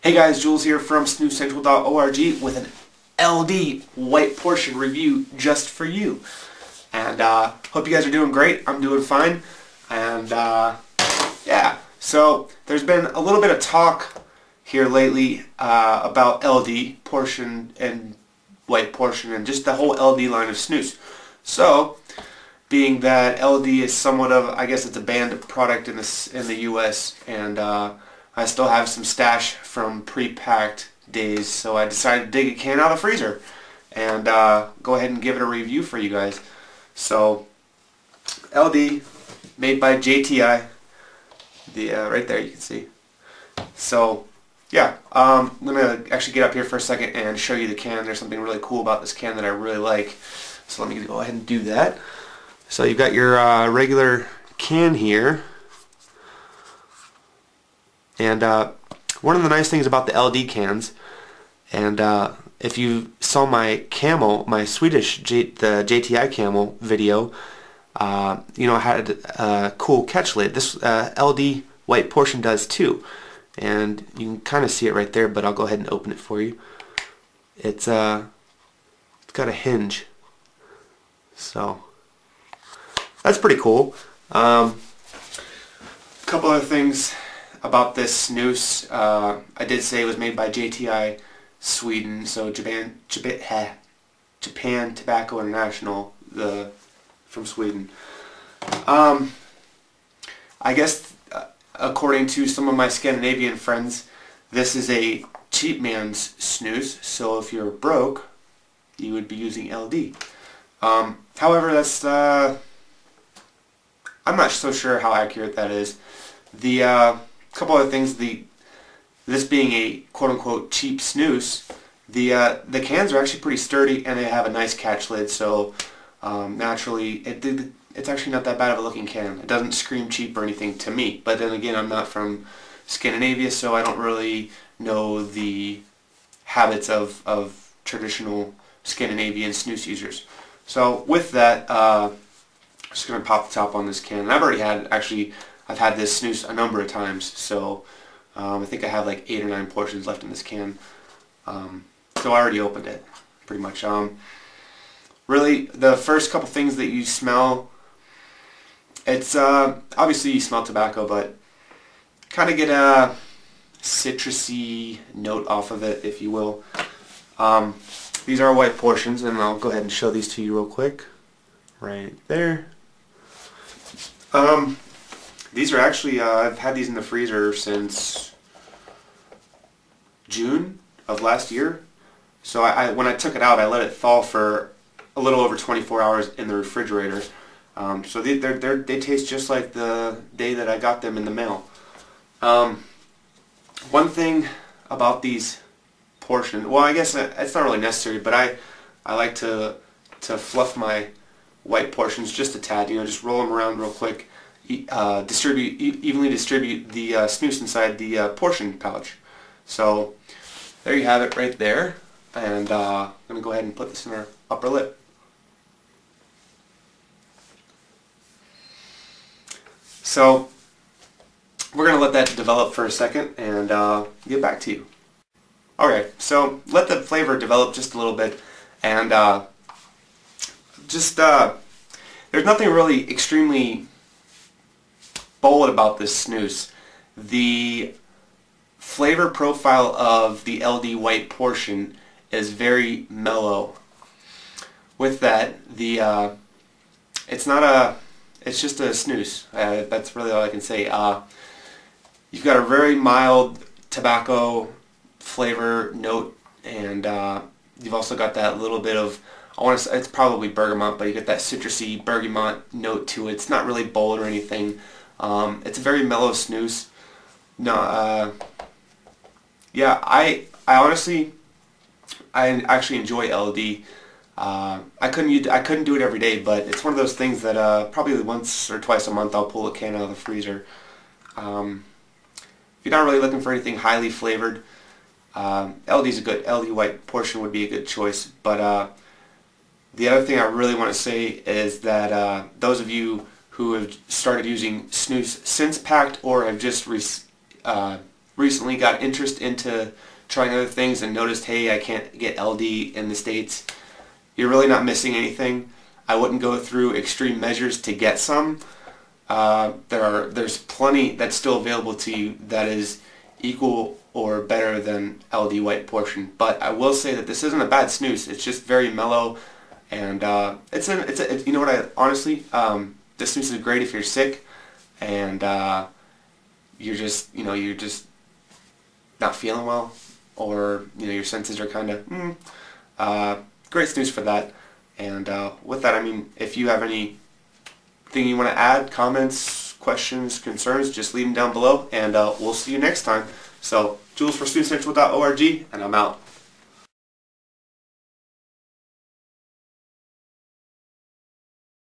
Hey guys, Julls here from SnusCENTRAL.org with an LD white portion review just for you. And hope you guys are doing great. I'm doing fine. And yeah, so there's been a little bit of talk here lately about LD portion and white portion and just the whole LD line of snus. So, being that LD is somewhat of, I guess it's a banned product in the US, and I still have some stash from pre-packed days, so I decided to dig a can out of the freezer and go ahead and give it a review for you guys. So, LD, made by JTI, right there you can see. So, yeah, I'm going to actually get up here for a second and show you the can. There's something really cool about this can that I really like. So let me go ahead and do that. So you've got your regular can here. And one of the nice things about the LD cans, and if you saw my Camel, my Swedish the JTI Camel video, you know, it had a cool catch lid. This LD white portion does too, and you can kind of see it right there. But I'll go ahead and open it for you. It's got a hinge, so that's pretty cool. A couple other things about this snus. I did say it was made by JTI Sweden, so Japan Tobacco International, from Sweden. I guess according to some of my Scandinavian friends, this is a cheap man's snus, so if you're broke, you would be using LD. However, that's I'm not so sure how accurate that is. The couple other things, this being a quote-unquote cheap snus, the cans are actually pretty sturdy and they have a nice catch lid, so naturally it's actually not that bad of a looking can. It doesn't scream cheap or anything to me, but then again, I'm not from Scandinavia, so I don't really know the habits of traditional Scandinavian snus users. So with that, I'm just going to pop the top on this can. And I've had this snus a number of times, so I think I have like 8 or 9 portions left in this can. So I already opened it, pretty much. Really, the first couple things that you smell, it's obviously you smell tobacco, but kind of get a citrusy note off of it, if you will. These are white portions, and I'll go ahead and show these to you real quick. Right there. These are actually, I've had these in the freezer since June of last year. So when I took it out, I let it thaw for a little over 24 hours in the refrigerator. So they taste just like the day that I got them in the mail. One thing about these portions, well, I guess it's not really necessary, but I like to fluff my white portions just a tad, you know, just roll them around real quick, evenly distribute the snus inside the portion pouch. So there you have it right there, and I'm going to go ahead and put this in our upper lip. So we're going to let that develop for a second and get back to you. Alright, so let the flavor develop just a little bit, and there's nothing really extremely bold about this snus. The flavor profile of the LD white portion is very mellow. With that, it's just a snus. That's really all I can say. You've got a very mild tobacco flavor note, and you've also got that little bit of, I want to say it's probably bergamot, but you get that citrusy bergamot note to it. It's not really bold or anything. It's a very mellow snus. No, yeah, I honestly, I actually enjoy LD. I couldn't do it every day, but it's one of those things that probably once or twice a month I'll pull a can out of the freezer. If you're not really looking for anything highly flavored, LD white portion would be a good choice. But the other thing I really want to say is that those of you who have started using snus since packed or have just recently got interest into trying other things and noticed, hey, I can't get LD in the States, you're really not missing anything. I wouldn't go through extreme measures to get some. There's plenty that's still available to you that is equal or better than LD white portion. But I will say that this isn't a bad snus. It's just very mellow, and you know what, this snus is great if you're sick and you're just not feeling well, or your senses are kind of great snus for that. And with that, I mean, if you have anything you want to add, comments, questions, concerns, just leave them down below, and we'll see you next time. So, Julls for SnusCENTRAL.org, and I'm out.